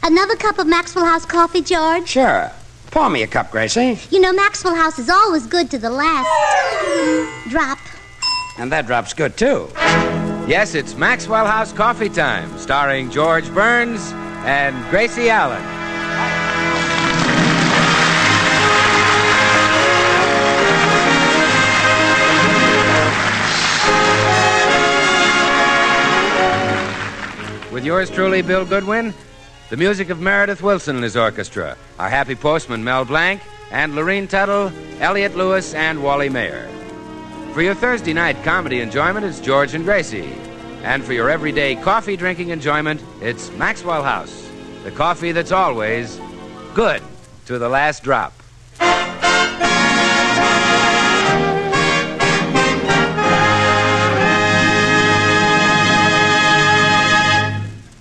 Another cup of Maxwell House coffee, George? Sure. Pour me a cup, Gracie. You know, Maxwell House is always good to the last drop. And that drop's good, too. Yes, it's Maxwell House Coffee Time, starring George Burns and Gracie Allen. With yours truly, Bill Goodwin, the music of Meredith Wilson and his orchestra, our happy postman, Mel Blanc, and Lorene Tuttle, Elliot Lewis, and Wally Mayer. For your Thursday night comedy enjoyment, it's George and Gracie. And for your everyday coffee drinking enjoyment, it's Maxwell House, the coffee that's always good to the last drop.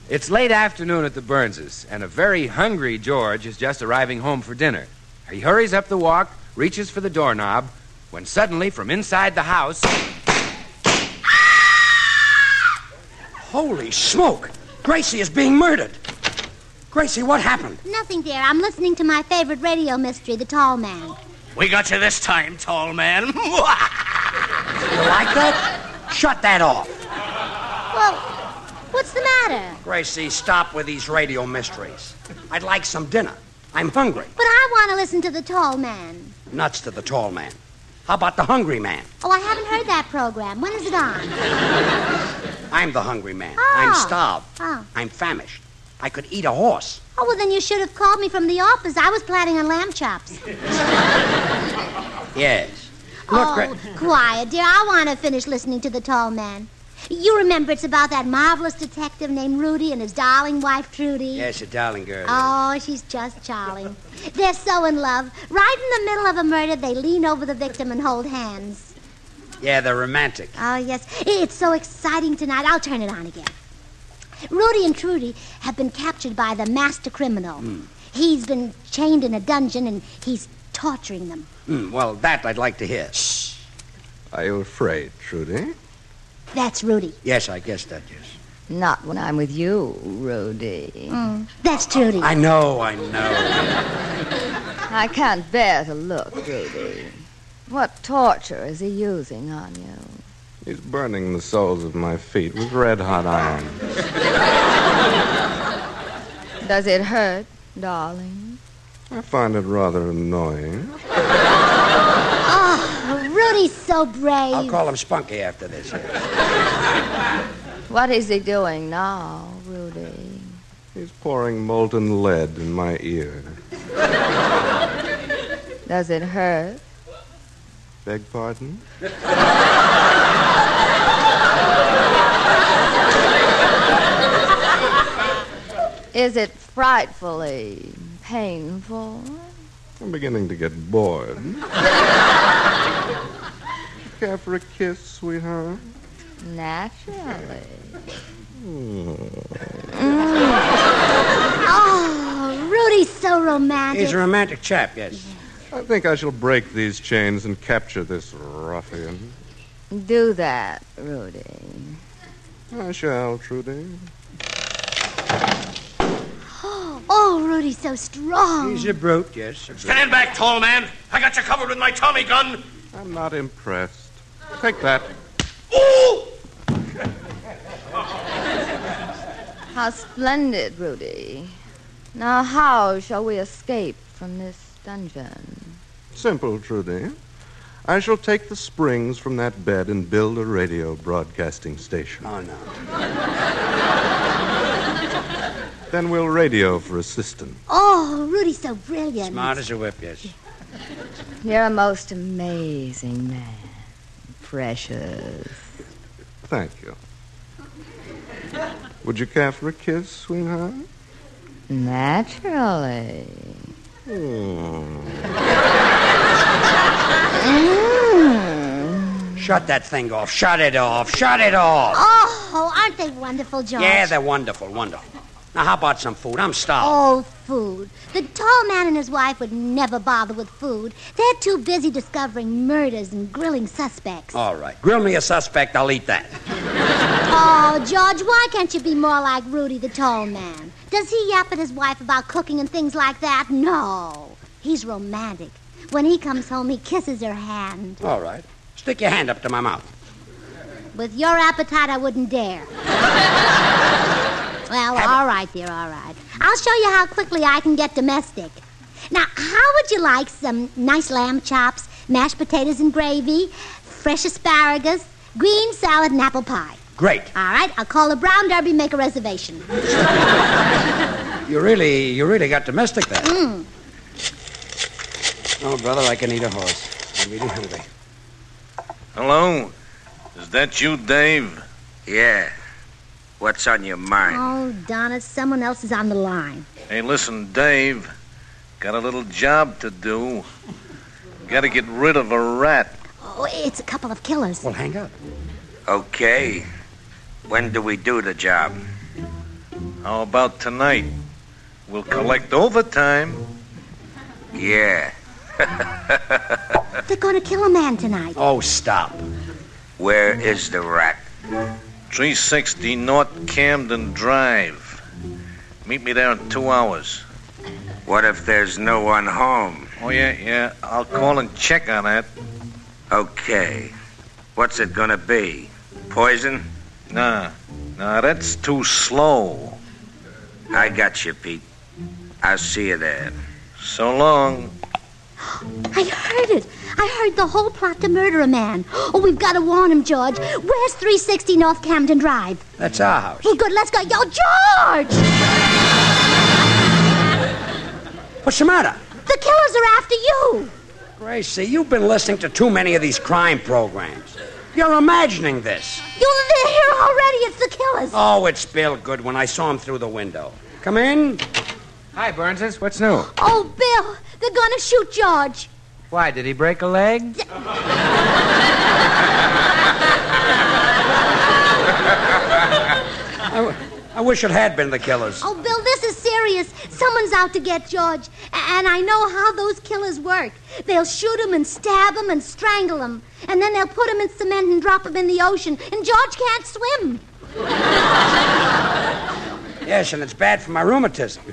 It's late afternoon at the Burnses, and a very hungry George is just arriving home for dinner. He hurries up the walk, reaches for the doorknob, when suddenly, from inside the house... Holy smoke! Gracie is being murdered. Gracie, what happened? Nothing, dear. I'm listening to my favorite radio mystery, The Tall Man. We got you this time, tall man. You like that? Shut that off. Well, what's the matter? Gracie, stop with these radio mysteries. I'd like some dinner. I'm hungry. But I want to listen to The Tall Man. Nuts to the tall man. How about the hungry man? Oh, I haven't heard that program. When is it on? I'm the hungry man. Oh. I'm starved. Oh. I'm famished. I could eat a horse. Oh, well, then you should have called me from the office. I was planning on lamb chops. Yes. Look, Quiet, dear. I want to finish listening to The Tall Man. You remember it's about that marvelous detective named Rudy and his darling wife, Trudy? Yes, a darling girl. Oh, she's just charming. They're so in love. Right in the middle of a murder, they lean over the victim and hold hands. Yeah, they're romantic. Oh, yes. It's so exciting tonight. I'll turn it on again. Rudy and Trudy have been captured by the master criminal. He's been chained in a dungeon, and he's torturing them. Well, that I'd like to hear. Shh. Are you afraid, Trudy? That's Rudy. Yes, I guess that, yes. Not when I'm with you, Rudy. That's Trudy. I know. I can't bear to look, Rudy. What torture is he using on you? He's burning the soles of my feet with red-hot iron. Does it hurt, darling? I find it rather annoying. Oh, Rudy's so brave. I'll call him Spunky after this. What is he doing now, Rudy? He's pouring molten lead in my ear. Does it hurt? Beg pardon? Is it frightfully painful? I'm beginning to get bored. Care for a kiss, sweetheart? Naturally. Oh, Rudy's so romantic. He's a romantic chap, yes. I think I shall break these chains and capture this ruffian. Do that, Rudy. I shall, Trudy. Oh, Rudy's so strong. He's a brute, yes. Stand back, tall man. I got you covered with my Tommy gun. I'm not impressed. Take that. Ooh! How splendid, Rudy. Now, how shall we escape from this dungeon? Simple, Trudy. I shall take the springs from that bed and build a radio broadcasting station. Oh, no. Then we'll radio for assistance. Oh, Rudy's so brilliant. Smart as a whip, yes. You're a most amazing man. Precious. Thank you. Would you care for a kiss, sweetheart? Naturally. Shut that thing off. Shut it off. Shut it off. Oh, aren't they wonderful, George? Yeah, they're wonderful, wonderful. Now, how about some food? I'm starved. Oh, food. The tall man and his wife would never bother with food. They're too busy discovering murders and grilling suspects. All right. Grill me a suspect, I'll eat that. Oh, George, why can't you be more like Rudy the tall man? Does he yap at his wife about cooking and things like that? No. He's romantic. When he comes home, he kisses her hand. All right. Stick your hand up to my mouth. With your appetite, I wouldn't dare. Well, all right, dear, all right. I'll show you how quickly I can get domestic. Now, how would you like some nice lamb chops, mashed potatoes and gravy, fresh asparagus, green salad, and apple pie? Great. All right, I'll call the Brown Derby, make a reservation. You really got domestic there. Oh, brother, I can eat a horse. I'm really hungry. Hello? Is that you, Dave? Yeah. What's on your mind? Oh, Donna, someone else is on the line. Hey, listen, Dave. Got a little job to do. Got to get rid of a rat. Oh, it's a couple of killers. Well, hang up. Okay. When do we do the job? How about tonight? We'll collect overtime. Yeah. They're going to kill a man tonight. Oh, stop. Where is the rat? 360 North Camden Drive. Meet me there in 2 hours. What if there's no one home? Oh, yeah. I'll call and check on that. Okay. What's it gonna be? Poison? Nah, that's too slow. I got you, Pete. I'll see you there. So long. I heard it. I heard the whole plot to murder a man. Oh, we've got to warn him, George. Where's 360 North Camden Drive? That's our house. Well, good. Let's go. Yo, George! What's the matter? The killers are after you. Gracie, you've been listening to too many of these crime programs. You're imagining this. They're here already. It's the killers. Oh, it's Bill Goodwin. I saw him through the window. Come in. Hi, Burnses. What's new? Oh, Bill, they're going to shoot George. Why, did he break a leg? I wish it had been the killers. Oh, Bill, this is serious. Someone's out to get George. And I know how those killers work. They'll shoot him and stab him and strangle him. And then they'll put him in cement and drop him in the ocean. And George can't swim. Yes, and it's bad for my rheumatism.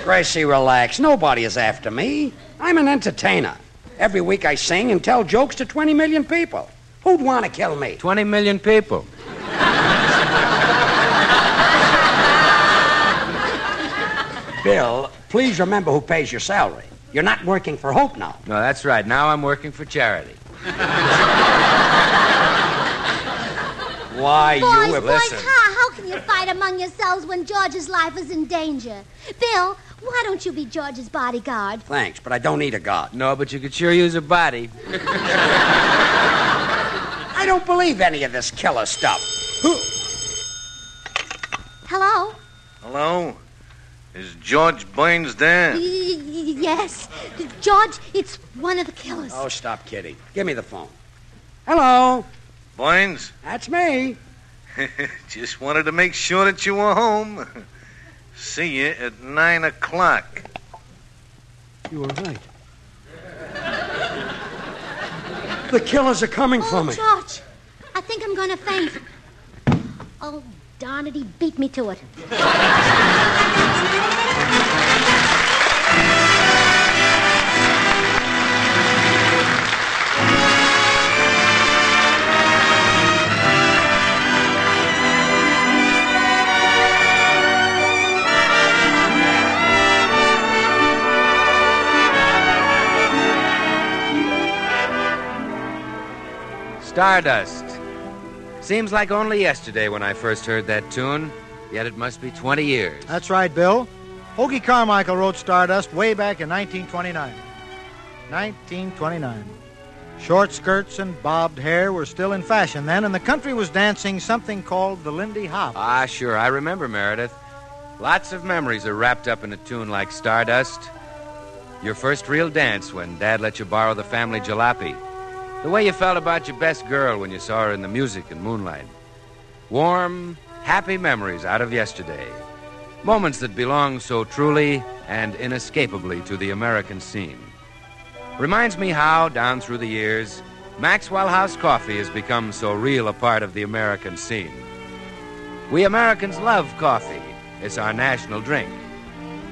Gracie, relax. Nobody is after me. I'm an entertainer. Every week I sing and tell jokes to 20 million people. Who'd want to kill me? 20 million people. Bill, please remember who pays your salary. You're not working for Hope now. No, that's right. Now I'm working for charity. Why, Boys, listen. how can you fight among yourselves when George's life is in danger? Bill, why don't you be George's bodyguard? Thanks, but I don't need a guard. No, but you could sure use a body. I don't believe any of this killer stuff. Hello? Hello? Is George Burns there? Yes. George, it's one of the killers. Oh, stop kidding. Give me the phone. Hello? Burns? That's me. Just wanted to make sure that you were home. See you at 9 o'clock. You were right. The killers are coming for me. George, I think I'm going to faint. Oh, darn it, he beat me to it. Stardust. Seems like only yesterday when I first heard that tune, yet it must be 20 years. That's right, Bill. Hoagie Carmichael wrote Stardust way back in 1929. 1929. Short skirts and bobbed hair were still in fashion then, and the country was dancing something called the Lindy Hop. Ah, sure, I remember, Meredith. Lots of memories are wrapped up in a tune like Stardust. Your first real dance when Dad let you borrow the family jalopy. The way you felt about your best girl when you saw her in the music and moonlight. Warm, happy memories out of yesterday. Moments that belong so truly and inescapably to the American scene. Reminds me how, down through the years, Maxwell House coffee has become so real a part of the American scene. We Americans love coffee, is our national drink.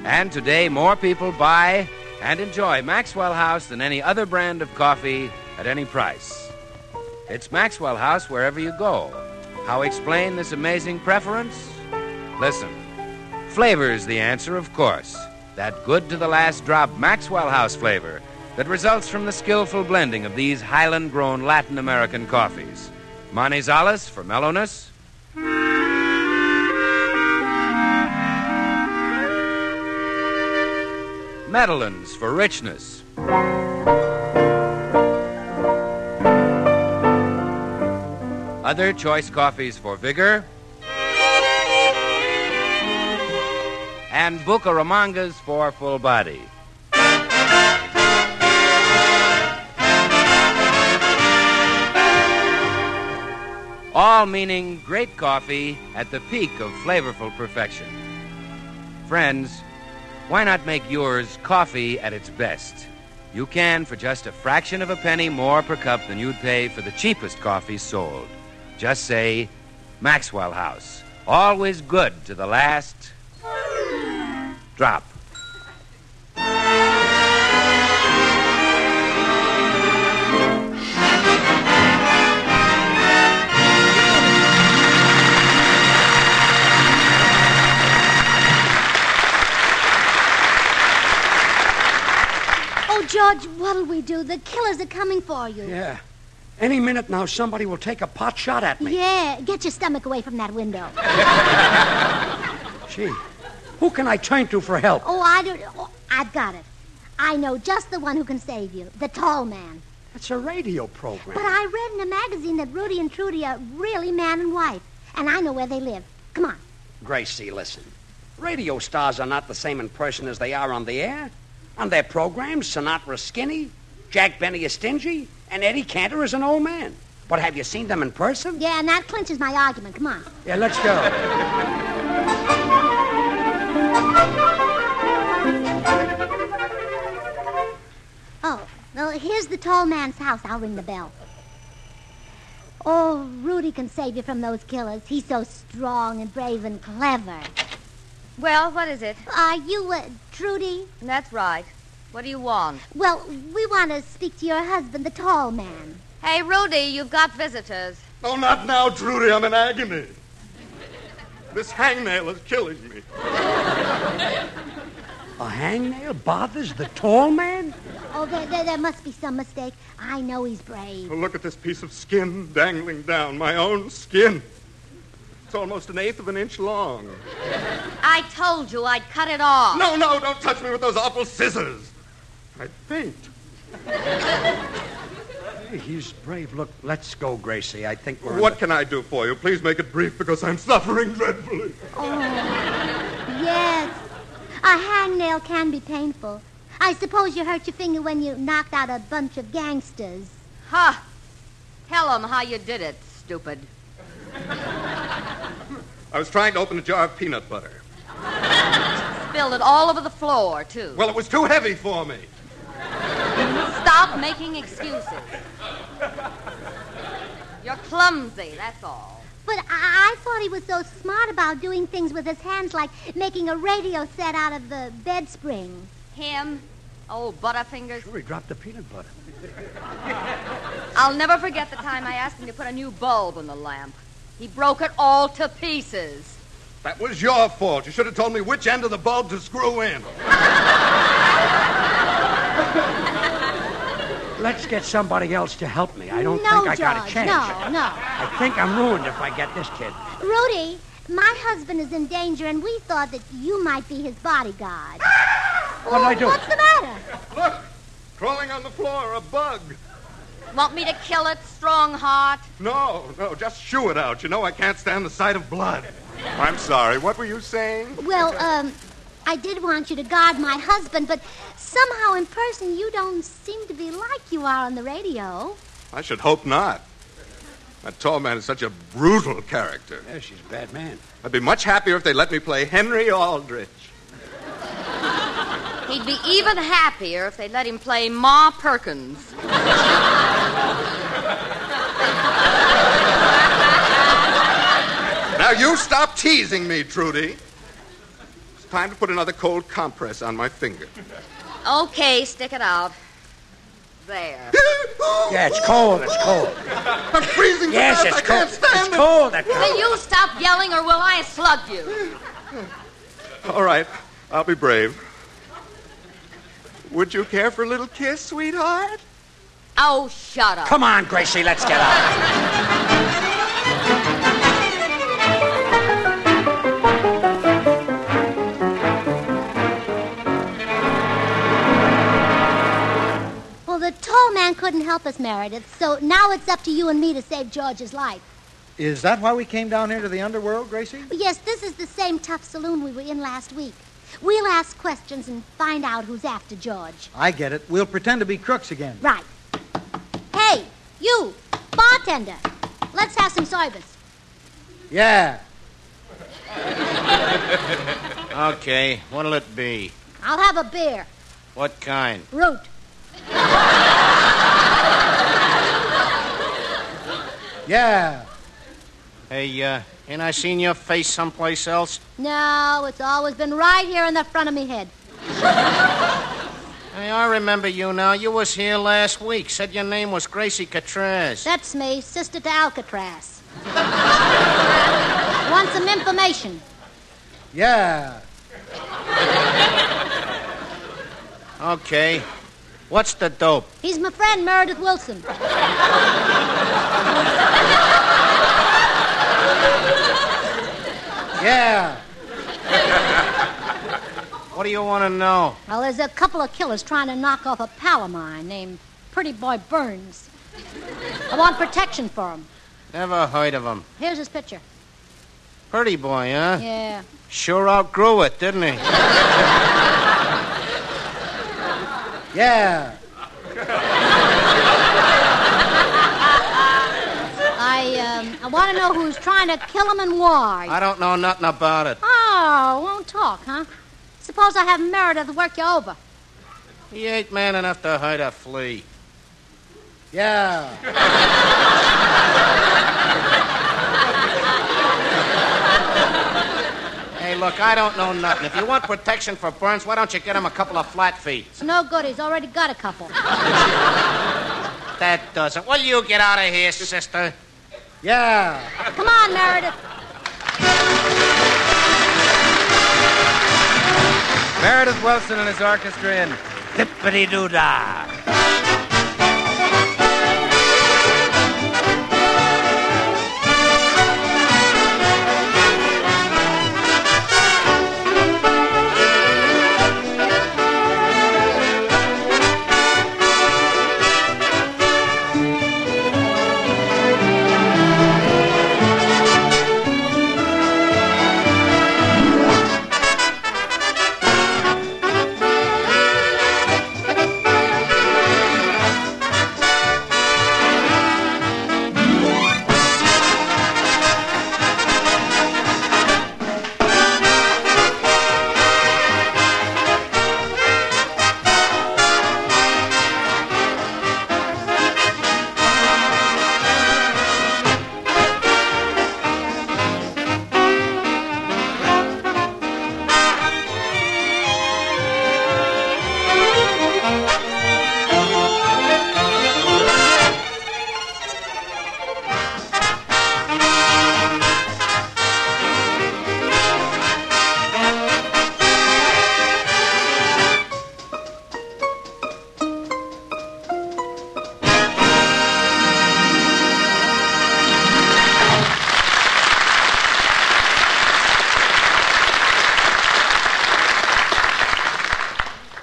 And today, more people buy and enjoy Maxwell House than any other brand of coffee at any price. It's Maxwell House wherever you go. How explain this amazing preference? Listen. Flavor's the answer, of course. That good-to-the-last-drop Maxwell House flavor that results from the skillful blending of these Highland-grown Latin American coffees. Manizales for mellowness. Medellins for richness. Other choice coffees for vigor. And Bucaramangas for full body. All meaning great coffee at the peak of flavorful perfection. Friends, why not make yours coffee at its best? You can for just a fraction of a penny more per cup than you'd pay for the cheapest coffee sold. Just say, Maxwell House. Always good to the last drop. Oh, George, what'll we do? The killers are coming for you. Yeah. Any minute now, somebody will take a pot shot at me. Yeah, get your stomach away from that window. Gee, who can I turn to for help? Oh, I've got it. I know just the one who can save you, the tall man. It's a radio program. But I read in a magazine that Rudy and Trudy are really man and wife, and I know where they live. Come on. Gracie, listen. Radio stars are not the same in person as they are on the air. On their programs, Sinatra's skinny, Jack Benny is stingy, and Eddie Cantor is an old man. But have you seen them in person? Yeah, and that clinches my argument. Come on. Yeah, let's go. Oh, well, here's the tall man's house. I'll ring the bell. Oh, Rudy can save you from those killers. He's so strong and brave and clever. Well, what is it? Are you, Trudy? That's right. What do you want? Well, we want to speak to your husband, the tall man. Hey, Rudy, you've got visitors. Oh, not now, Trudy. I'm in agony. This hangnail is killing me. A hangnail bothers the tall man? Oh, there must be some mistake. I know he's brave. Oh, look at this piece of skin dangling down. My own skin. It's almost 1/8 of an inch long. I told you I'd cut it off. No, don't touch me with those awful scissors. I'd faint. Hey, he's brave. Look, let's go, Gracie. I think we're... What can I do for you? Please make it brief because I'm suffering dreadfully. Oh, yes. A hangnail can be painful. I suppose you hurt your finger when you knocked out a bunch of gangsters. Ha! Tell them how you did it, stupid. I was trying to open a jar of peanut butter. Spilled it all over the floor, too. Well, it was too heavy for me. Stop making excuses. You're clumsy, that's all. But I thought he was so smart about doing things with his hands, like making a radio set out of the bed spring. Him? Old Butterfingers? Sure, he dropped the peanut butter. I'll never forget the time I asked him to put a new bulb in the lamp. He broke it all to pieces. That was your fault. You should have told me which end of the bulb to screw in. Let's get somebody else to help me. I don't No, think I got a George, chance. no. I think I'm ruined if I get this kid. Rudy, my husband is in danger, and we thought that you might be his bodyguard. What did I do? What's the matter? Look, crawling on the floor, a bug. Want me to kill it, strong heart? No, just shoo it out. You know I can't stand the sight of blood. I'm sorry. What were you saying? Well, I did want you to guard my husband, but somehow in person you don't seem to be like you are on the radio. I should hope not. That tall man is such a brutal character. Yeah, she's a bad man. I'd be much happier if they let me play Henry Aldrich. He'd be even happier if they let him play Ma Perkins. Now you stop teasing me, Trudy. Time to put another cold compress on my finger. Okay, stick it out. There. Yeah, it's cold. It's cold. I'm freezing. Yes, it's cold. It's cold. Will you stop yelling or will I slug you? All right, I'll be brave. Would you care for a little kiss, sweetheart? Oh, shut up. Come on, Gracie, let's get out. The tall man couldn't help us, Meredith, so now it's up to you and me to save George's life. Is that why we came down here to the underworld, Gracie? Yes, this is the same tough saloon we were in last week. We'll ask questions and find out who's after George. I get it. We'll pretend to be crooks again. Right. Hey, you, bartender, let's have some service. Yeah. Okay, what'll it be? I'll have a beer. What kind? Root. Yeah. Hey, ain't I seen your face someplace else? No, it's always been right here in the front of me head. Hey, I remember you now. You was here last week. Said your name was Gracie Catraz. That's me, sister to Alcatraz. Want some information? Yeah. Okay. What's the dope? He's my friend, Meredith Wilson. Yeah. What do you want to know? Well, there's a couple of killers trying to knock off a pal of mine named Pretty Boy Burns. I want protection for him. Never heard of him. Here's his picture. Pretty boy, huh? Yeah. Sure outgrew it, didn't he? Yeah. I want to know who's trying to kill him and why. I don't know nothing about it. Oh, won't talk, huh? Suppose I have Meredith work you over. He ain't man enough to hurt a flea. Yeah. Hey, look, I don't know nothing. If you want protection for Burns, why don't you get him a couple of flat feet? It's no good. He's already got a couple. That doesn't. Will you get out of here, sister? Yeah. Come on, Meredith. Meredith Wilson and his orchestra in Dippity-Doo-Dah.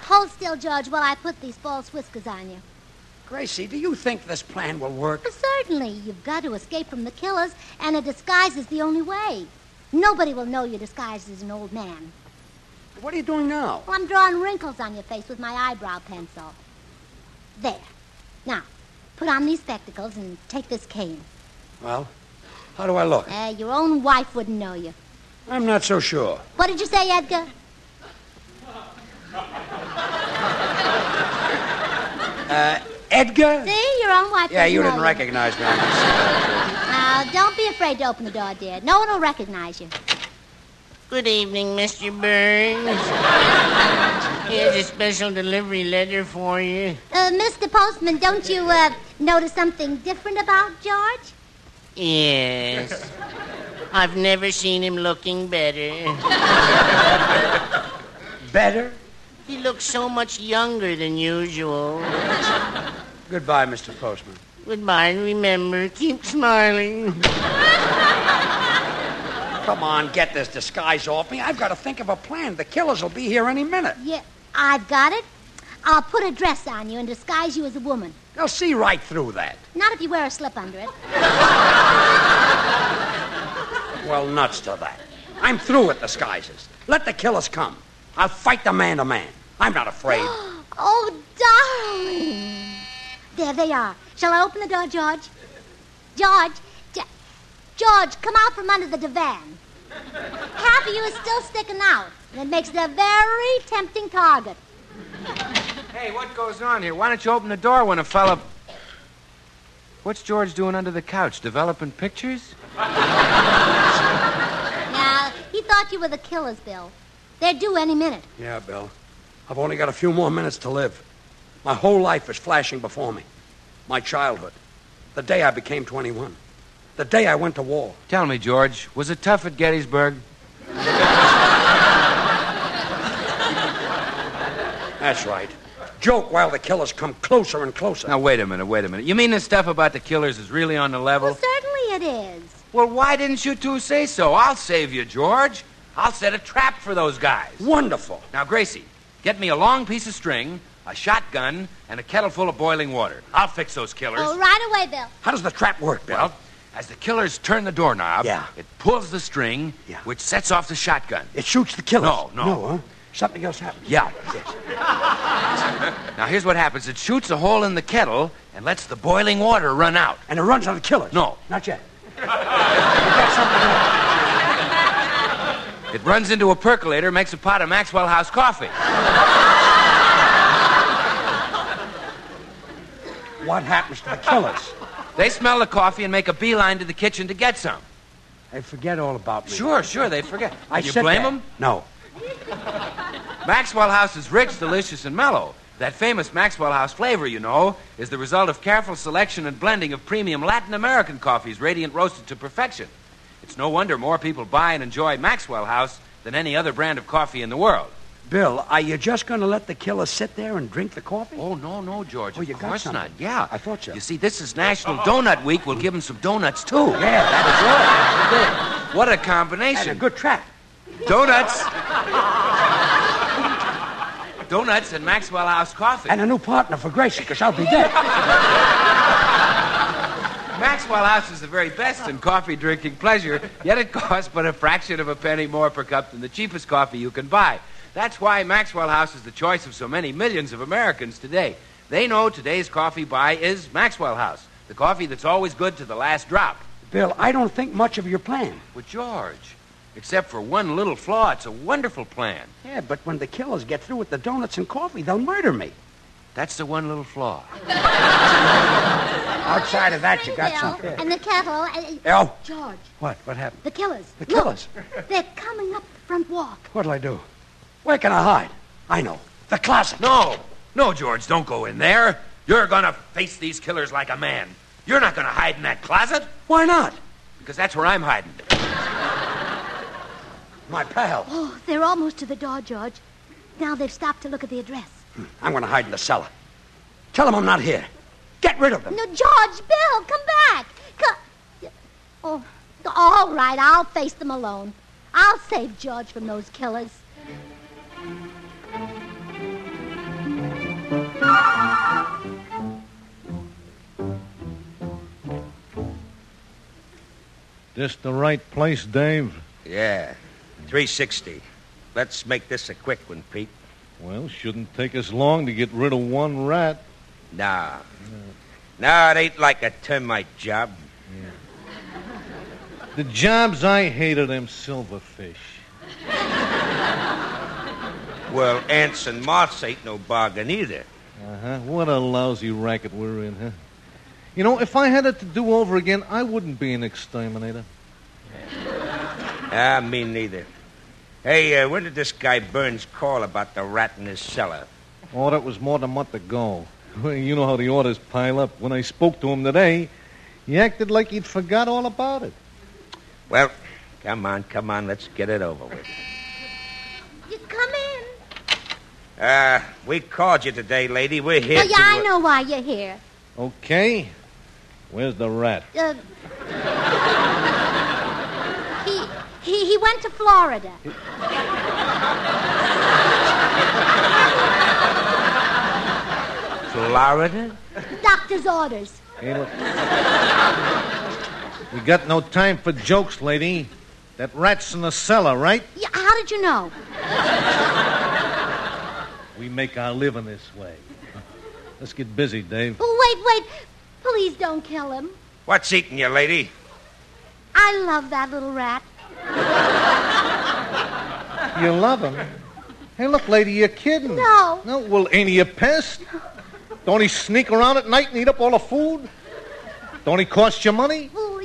Hold still, George, while I put these false whiskers on you. Gracie, do you think this plan will work? Well, certainly. You've got to escape from the killers, and a disguise is the only way. Nobody will know you're disguised as an old man. What are you doing now? Well, I'm drawing wrinkles on your face with my eyebrow pencil. There. Now, put on these spectacles and take this cane. Well, how do I look? Your own wife wouldn't know you. I'm not so sure. What did you say, Edgar? Edgar? See, your own wife Yeah, doesn't you know didn't recognize me. Now, don't be afraid to open the door, dear. No one will recognize you. Good evening, Mr. Burns. Here's a special delivery letter for you. Mr. Postman, don't you notice something different about George? Yes. I've never seen him looking better. Better? He looks so much younger than usual. Goodbye, Mr. Postman. Goodbye, and remember, keep smiling. Come on, get this disguise off me. I've got to think of a plan. The killers will be here any minute. Yeah, I've got it. I'll put a dress on you and disguise you as a woman. They'll see right through that. Not if you wear a slip under it. Well, nuts to that. I'm through with disguises. Let the killers come. I'll fight them man to man. I'm not afraid. Oh, darling. There they are. Shall I open the door, George? George, come out from under the divan. Half of you is still sticking out, and it makes it a very tempting target. Hey, what goes on here? Why don't you open the door when a fella... What's George doing under the couch? Developing pictures? Now, he thought you were the killers, Bill. They're due any minute. Yeah, Bill. I've only got a few more minutes to live. My whole life is flashing before me. My childhood. The day I became 21. The day I went to war. Tell me, George, was it tough at Gettysburg? That's right. Joke while the killers come closer and closer. Now, wait a minute. You mean this stuff about the killers is really on the level? Well, certainly it is. Well, why didn't you two say so? I'll save you, George. I'll set a trap for those guys. Wonderful. Now, Gracie, get me a long piece of string, a shotgun, and a kettle full of boiling water. I'll fix those killers. Oh, right away, Bill. How does the trap work, Bill? Well, as the killers turn the doorknob, Yeah. it pulls the string, Yeah. which sets off the shotgun. It shoots the killers. No. No, huh? Something else happens. Yeah. Yes. Now, here's what happens. It shoots a hole in the kettle and lets the boiling water run out. And it runs on the killers. No. Not yet. You got something else. It runs into a percolator, makes a pot of Maxwell House coffee. What happens to the killers? They smell the coffee and make a beeline to the kitchen to get some. They forget all about me. Sure, they forget. I You sit blame there. them? No. Maxwell House is rich, delicious, and mellow. That famous Maxwell House flavor, you know, is the result of careful selection and blending of premium Latin American coffees, radiant roasted to perfection. It's no wonder more people buy and enjoy Maxwell House than any other brand of coffee in the world. Bill, are you just going to let the killers sit there and drink the coffee? Oh, no, George. Oh, you of got course something. not. Yeah. I thought so. You see, this is National Donut Week. We'll give them some donuts, too. Yeah, that's right. What a And a combination. good trap. Donuts. Donuts and Maxwell House coffee. And a new partner for Gracie, because I'll be dead. Maxwell House is the very best in coffee drinking pleasure, yet it costs but a fraction of a penny more per cup than the cheapest coffee you can buy. That's why Maxwell House is the choice of so many millions of Americans today. They know today's coffee buy is Maxwell House, the coffee that's always good to the last drop. Bill, I don't think much of your plan. With George, except for one little flaw, it's a wonderful plan. Yeah, but when the killers get through with the donuts and coffee, they'll murder me. That's the one little flaw. Outside of that, you got Bill, something. and the kettle. Oh, George, what? What happened? the killers. The killers? Look, they're coming up the front walk. What'll I do? Where can I hide? I know. The closet. No, George, don't go in there. You're gonna face these killers like a man. You're not gonna hide in that closet. Why not? Because that's where I'm hiding. My pal. Oh, they're almost to the door, George. Now they've stopped to look at the address. I'm going to hide in the cellar. Tell them I'm not here. Get rid of them. No, George, Bill, come back. Oh, all right, I'll face them alone. I'll save George from those killers. This the right place, Dave? Yeah, 360. Let's make this a quick one, Pete. Well, shouldn't take us long to get rid of one rat. Nah. Nah, it ain't like a termite job. The jobs I hate are them silverfish. Well, ants and moths ain't no bargain either. Uh-huh. What a lousy racket we're in, huh? You know, if I had it to do over again, I wouldn't be an exterminator. Me neither. Hey, when did this guy Burns call about the rat in his cellar? Oh, that was more than a month ago. Well, you know how the orders pile up. When I spoke to him today, he acted like he'd forgot all about it. Well, come on, let's get it over with. You come in. We called you today, lady. We're here Oh, yeah, I know why you're here. Okay. Where's the rat? He went to Florida. Florida? Doctor's orders. Hey, look. We got no time for jokes, lady. That rat's in the cellar, right? Yeah, how did you know? We make our living this way. Let's get busy, Dave. Oh, wait. Please don't kill him. What's eating you, lady? I love that little rat. You love him? Hey, look, lady, you're kidding. No. No, well, ain't he a pest? Don't he sneak around at night and eat up all the food? Don't he cost you money? Well,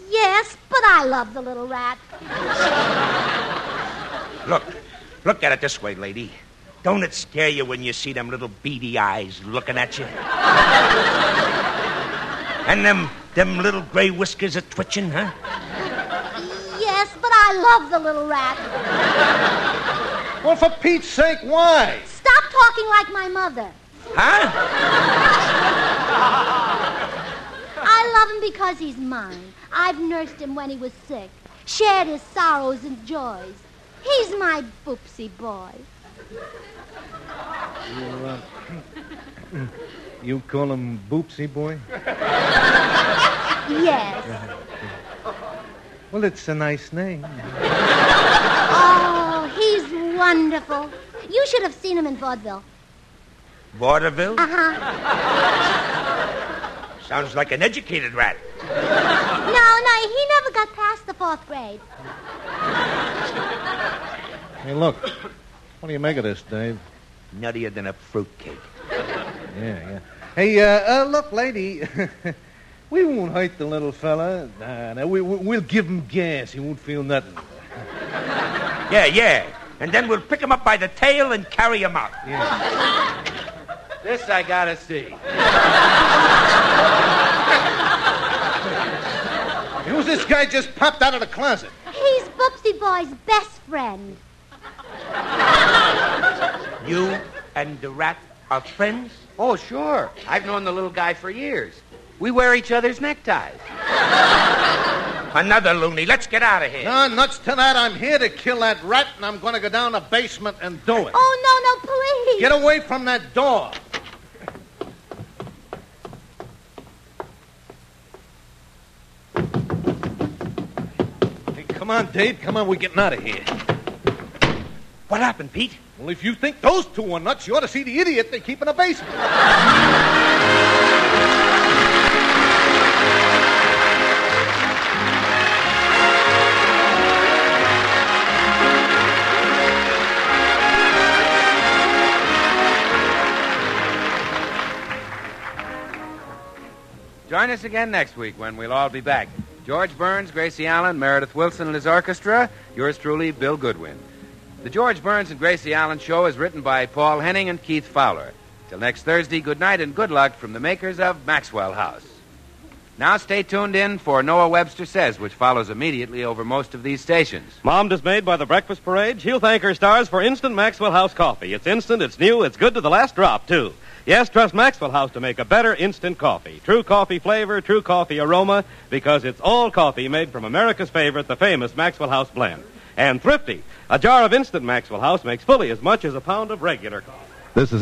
yes, but I love the little rat. Look at it this way, lady. Don't it scare you when you see them little beady eyes looking at you? And them little gray whiskers are twitching, huh? Yes, but I love the little rat. Well, for Pete's sake, why? Stop talking like my mother. Huh? I love him because he's mine. I've nursed him when he was sick, shared his sorrows and joys. He's my boopsy boy. You call him Boopsy Boy? Yes. Well, it's a nice name. Oh, he's wonderful. You should have seen him in vaudeville. Vaudeville? Uh-huh. Sounds like an educated rat. No, he never got past the 4th grade. Hey, look. What do you make of this, Dave? Nuttier than a fruitcake. Yeah. Hey, look, lady. We won't hurt the little fella. Nah, we'll give him gas. He won't feel nothing. Yeah. And then we'll pick him up by the tail and carry him out. Yeah. This I gotta see. Who's this guy just popped out of the closet? He's Boopsy Boy's best friend. You and the rat are friends? Oh, sure. I've known the little guy for years. We wear each other's neckties. Another loony. Let's get out of here. No, nuts to that. I'm here to kill that rat, and I'm going to go down the basement and do it. Oh, no, please. Get away from that door. Hey, come on, Dave. Come on, we're getting out of here. What happened, Pete? Well, if you think those two are nuts, you ought to see the idiot they keep in the basement. Join us again next week when we'll all be back. George Burns, Gracie Allen, Meredith Wilson and his orchestra. Yours truly, Bill Goodwin. The George Burns and Gracie Allen Show is written by Paul Henning and Keith Fowler. Till next Thursday, good night and good luck from the makers of Maxwell House. Now stay tuned in for Noah Webster Says, which follows immediately over most of these stations. Mom dismayed by the breakfast parade? She'll thank her stars for instant Maxwell House coffee. It's instant, it's new, it's good to the last drop, too. Yes, trust Maxwell House to make a better instant coffee. True coffee flavor, true coffee aroma, because it's all coffee made from America's favorite, the famous Maxwell House blend. And thrifty. A jar of instant Maxwell House makes fully as much as a pound of regular coffee. This is